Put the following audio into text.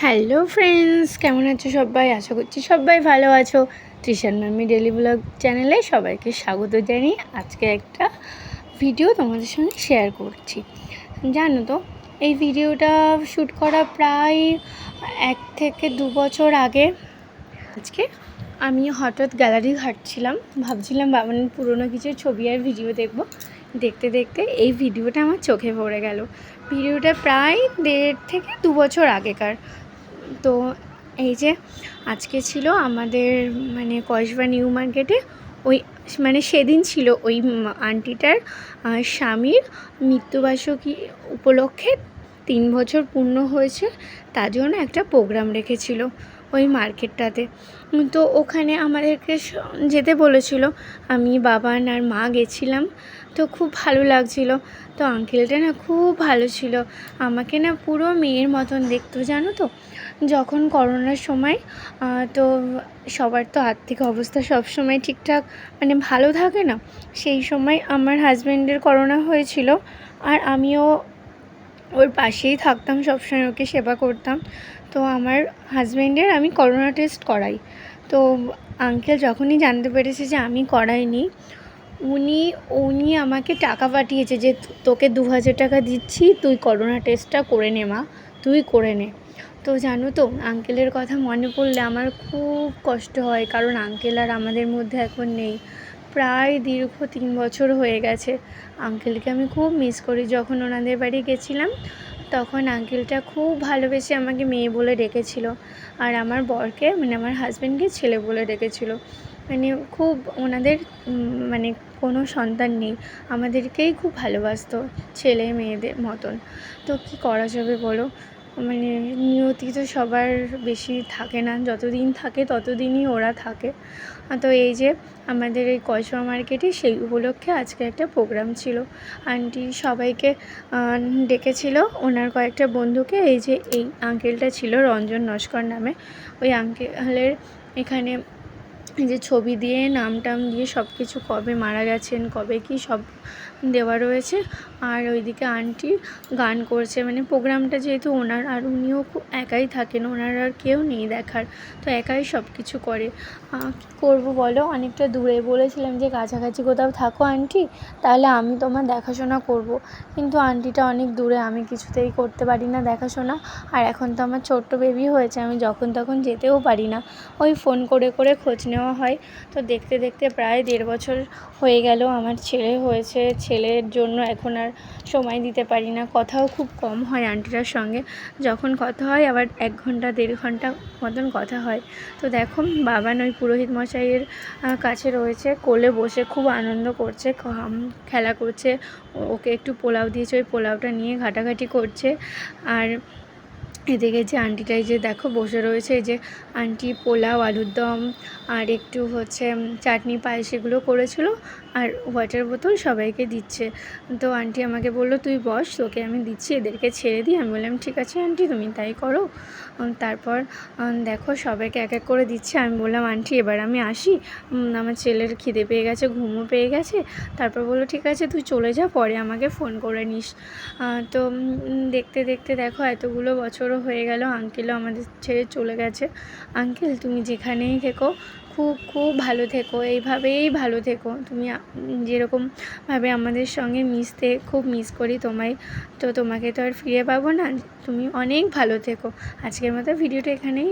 Hello friends, কেমন আছো সবাই? আশা করছি সবাই ভালো আছো। তৃষার মাম্মি ডেলি ব্লগ চ্যানেলে সবাইকে স্বাগত জানিয়ে আজকে একটা ভিডিও তোমাদের সঙ্গে শেয়ার করছি। জানো তো, এই ভিডিওটা শ্যুট করা প্রায় 1 থেকে 2 বছর আগে। আজকে আমি হঠাৎ গ্যালারি ঘাঁটছিলাম, ভাবছিলাম বাবানের পুরনো কিছু ছবি আর ভিডিও দেখব। দেখতে দেখতে এই ভিডিওটা আমার চোখে পড়ে গেল। ভিডিওটা প্রায় 1.5 থেকে 2 বছর আগেকার। তো এই যে আজকে ছিল আমাদের কসবা নিউ মার্কেটে ওই সেদিন ছিল ওই আন্টিটার স্বামীর মৃত্যুবার্ষিকী উপলক্ষে 3 বছর পূর্ণ হয়েছে, তার জন্য একটা প্রোগ্রাম রেখেছিল ওই মার্কেটটাতে। তো ওখানে আমাদেরকে যেতে বলেছিল, আমি বাবান আর মা গেছিলাম। তো খুব ভালো লাগছিল। তো আঙ্কেলটা না খুব ভালো ছিল, আমাকে না পুরো মেয়ের মতন দেখতো, জানো তো। যখন করোনার সময় তো সবার তো আর্থিক অবস্থা সব সময় ঠিকঠাক ভালো থাকে না, সেই সময় আমার হাজব্যান্ডের করোনা হয়েছিল আর আমিও ওর পাশেই থাকতাম, সবসময় ওকে সেবা করতাম। তো আমার হাজব্যান্ডের আমি করোনা টেস্ট করাই। তো আঙ্কেল যখনই জানতে পেরেছে যে আমি করাইনি, উনি আমাকে টাকা পাঠিয়েছে যে তোকে 2000 টাকা দিচ্ছি, তুই করোনা টেস্টটা করে নে মা, তুই করে নে। তো জানো তো, আঙ্কেলের কথা মনে পড়লে আমার খুব কষ্ট হয়, কারণ আঙ্কেল আর আমাদের মধ্যে এখন নেই। প্রায় দীর্ঘ 3 বছর হয়ে গেছে। আঙ্কেলকে আমি খুব মিস করি। যখন ওনাদের বাড়ি গেছিলাম তখন আঙ্কেলটা খুব ভালোবেসে আমাকে মেয়ে বলে ডেকেছিল, আর আমার বরকে আমার হাজব্যান্ডকে ছেলে বলে ডেকেছিল। খুব ওনাদের কোনো সন্তান নেই, আমাদেরকেই খুব ভালোবাসতো ছেলে মেয়েদের মতন। তো কী করা যাবে বলো, নিয়তি তো সবার বেশি থাকে না, যতদিন থাকে ততদিনই ওরা থাকে। তো এই যে আমাদের এই কসবা মার্কেটে সেই উপলক্ষে আজকে একটা প্রোগ্রাম ছিল। আন্টি সবাইকে ডেকেছিল, ওনার কয়েকটা বন্ধুকে। এই যে এই আঙ্কেলটা ছিল রঞ্জন নস্কর নামে, ওই আঙ্কেলের এখানে যে ছবি দিয়ে নাম টাম দিয়ে সব কিছু, কবে মারা গেছেন কবে কি সব দেওয়া রয়েছে। আর ওইদিকে আন্টি গান করছে, প্রোগ্রামটা যেহেতু ওনার, আর উনিও খুব একাই থাকেন, ওনার আর কেউ নেই দেখার, তো একাই সব কিছু করে। কী করবো বলো, অনেকটা দূরে। বলেছিলাম যে কাছাকাছি কোথাও থাকো আন্টি, তাহলে আমি তোমার দেখাশোনা করব, কিন্তু আন্টিটা অনেক দূরে, আমি কিছুতেই করতে পারি না দেখাশোনা। আর এখন তো আমার ছোট্ট বেবি হয়েছে, আমি যখন তখন যেতেও পারি না, ওই ফোন করে করে খোঁজ নেওয়া হয়। তো দেখতে দেখতে প্রায় 1.5 বছর হয়ে গেল। আমার ছেলে হয়েছে, ছেলের জন্য এখন আর সময় দিতে পারি না, কথাও খুব কম হয় আন্টিটার সঙ্গে। যখন কথা হয় আবার 1 ঘন্টা 1.5 ঘন্টা মতন কথা হয়। তো দেখো, বাবান ওই পুরোহিত মশাইয়ের কাছে রয়েছে, কোলে বসে খুব আনন্দ করছে, খেলা করছে। ওকে একটু পোলাও দিয়েছে, ওই পোলাওটা নিয়ে ঘাটাঘাটি করছে। আর এদিকে যে আন্টিটাই যে দেখো বসে রয়েছে, এই যে আন্টি পোলাও, আলুর দম আর একটু চাটনি পায়েস এগুলো করেছিল, আর ওয়াটার বোতল সবাইকে দিচ্ছে। তো আন্টি আমাকে বললো, তুই বস, তোকে আমি দিচ্ছি, এদেরকে ছেড়ে দিই। আমি বললাম ঠিক আছে আন্টি, তুমি তাই করো। তারপর দেখো সবাইকে এক এক করে দিচ্ছে। আমি বললাম আন্টি এবার আমি আসি, আমার ছেলের খিদে পেয়ে গেছে, ঘুমও পেয়ে গেছে। তারপর বললো ঠিক আছে তুই চলে যা, পরে আমাকে ফোন করে নিস। তো দেখতে দেখতে দেখো এতগুলো বছরও হয়ে গেল, আঙ্কেলও আমাদের ছেড়ে চলে গেছে। আঙ্কেল তুমি যেখানেই থেকো খুব খুব ভালো থেকো, এইভাবেই ভালো থেকো। তুমি যেরকমভাবে আমাদের সঙ্গে মিশতে, খুব মিস করি তোমায়। তো তোমাকে তো আর ফিরে পাবো না, তুমি অনেক ভালো থেকো। আজকের মতো ভিডিওটা এখানেই।